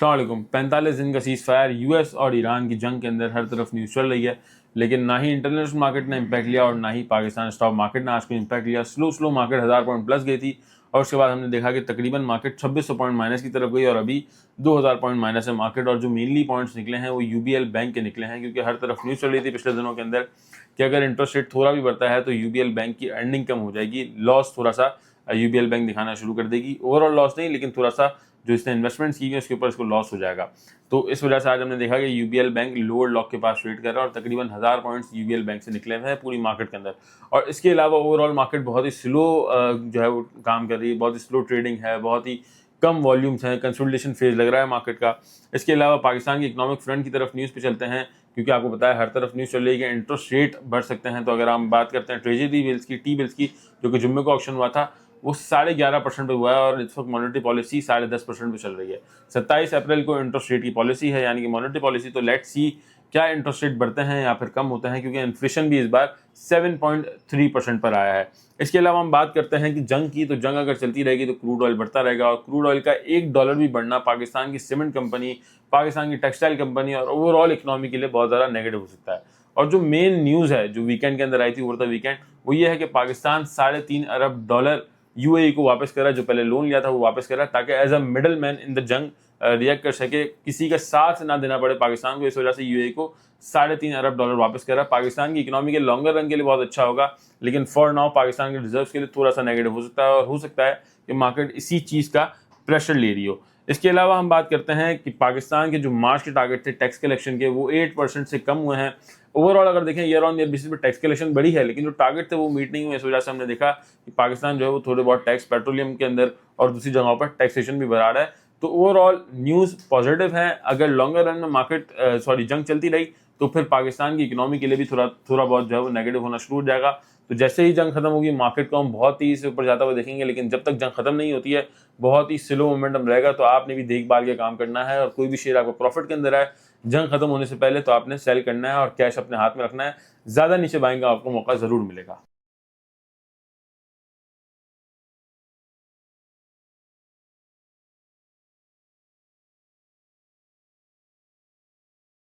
अस्सलामुअलैकुम। 45 दिन का सीज़ फायर यूएस और ईरान की जंग के अंदर हर तरफ न्यूज़ चल रही है, लेकिन ना ही इंटरनेशनल मार्केट ने इम्पैक्ट लिया और ना ही पाकिस्तान स्टॉक मार्केट ने आज को इम्पैक्ट लिया। स्लो मार्केट 1000 पॉइंट प्लस गई थी और उसके बाद हमने देखा कि तकरीबन मार्केट 2600 पॉइंट माइनस की तरफ गई और अभी 2000 पॉइंट माइनस है मार्केट। और जो मेनली पॉइंट्स निकले हैं वो यूबीएल बैंक के निकले हैं, क्योंकि हर तरफ न्यूज़ चल रही थी पिछले दिनों के अंदर कि अगर इंटरेस्ट रेट थोड़ा भी बढ़ता है तो यूबीएल बैंक की अर्निंग कम हो जाएगी, लॉस थोड़ा सा यूबीएल बैंक दिखाना शुरू कर देगी। ओवरऑल लॉस नहीं, लेकिन थोड़ा सा जो इसने इन्वेस्टमेंट्स की है उसके ऊपर इसको लॉस हो जाएगा। तो इस वजह से आज हमने देखा कि यूबीएल बैंक लोअर लॉक के पास ट्रेड कर रहा है और तकरीबन 1000 पॉइंट्स यूबीएल बैंक से निकले हुए हैं पूरी मार्केट के अंदर। और इसके अलावा ओवरऑल मार्केट बहुत ही स्लो जो है वो काम कर रही है, बहुत ही स्लो ट्रेडिंग है, बहुत ही कम वॉल्यूम्स हैं, कंसोलिडेशन फेज लग रहा है मार्केट का। इसके अलावा पाकिस्तान की इकोनॉमिक फ्रंट की तरफ न्यूज़ पे चलते हैं, क्योंकि आपको पता है हर तरफ न्यूज़ चल रही है कि इंटरेस्ट रेट बढ़ सकते हैं। तो अगर हम बात करते हैं ट्रेजरी बिल्स की, टी बिल्स की, जो कि जुम्मे को ऑक्शन हुआ था, वो 11.5% पे हुआ है और इस वक्त मॉनेटरी पॉलिसी 10.5% पे चल रही है। 27 अप्रैल को इंटरेस्ट रेट की पॉलिसी है, यानी कि मॉनेटरी पॉलिसी। तो लेट्स सी क्या इंटरेस्ट रेट बढ़ते हैं या फिर कम होते हैं, क्योंकि इन्फ्लेशन भी इस बार 7.3% पर आया है। इसके अलावा हम बात करते हैं कि जंग की, तो जंग अगर चलती रहेगी तो क्रूड ऑयल बढ़ता रहेगा और क्रूड ऑयल का $1 भी बढ़ना पाकिस्तान की सीमेंट कंपनी, पाकिस्तान की टेक्सटाइल कंपनी और ओवरऑल इकोनॉमी के लिए बहुत ज़्यादा नेगेटिव हो सकता है। और जो मेन न्यूज़ है जो वीकेंड के अंदर आई थी ओवर द वीकेंड, वो ये है कि पाकिस्तान $3.5 अरब यूएई को वापस कर रहा है, जो पहले लोन लिया था वो वापस कर रहा है, ताकि as a middle man in the जंग रिएक्ट कर सके, किसी का साथ ना देना पड़े पाकिस्तान को। इस वजह से यूएई को $3.5 अरब वापस कर रहा है। पाकिस्तान की इकोनॉमी के लॉन्गर रन के लिए बहुत अच्छा होगा, लेकिन फॉर नाउ पाकिस्तान के रिजर्व्स के लिए थोड़ा सा नेगेटिव हो सकता है और हो सकता है कि मार्केट इसी चीज़ का प्रेशर ले रही हो। इसके अलावा हम बात करते हैं कि पाकिस्तान के जो मार्च के टारगेट थे टैक्स कलेक्शन के, वो 8% से कम हुए हैं। ओवरऑल अगर देखें ईयर ऑन ईयर बेसिस पे टैक्स कलेक्शन बढ़ी है, लेकिन जो टारगेट थे वो मीट नहीं हुए। इस वजह से हमने देखा कि पाकिस्तान जो है वो थोड़े बहुत टैक्स पेट्रोलियम के अंदर और दूसरी जगहों पर टैक्सेशन भी बढ़ा रहा है। तो ओवरऑल न्यूज़ पॉजिटिव है। अगर लॉन्गर रन में मार्केट जंग चलती रही तो फिर पाकिस्तान की इकोनॉमी के लिए भी थोड़ा बहुत जो है वो नेगेटिव होना शुरू हो जाएगा। तो जैसे ही जंग खत्म होगी मार्केट को हम बहुत ही से ऊपर जाता हुआ देखेंगे, लेकिन जब तक जंग खत्म नहीं होती है बहुत ही स्लो मोमेंटम रहेगा। तो आपने भी देखभाल के काम करना है और कोई भी शेयर आपको प्रॉफिट के अंदर है जंग खत्म होने से पहले तो आपने सेल करना है और कैश अपने हाथ में रखना है। ज़्यादा नीचे बाइंग का आपको मौका ज़रूर मिलेगा।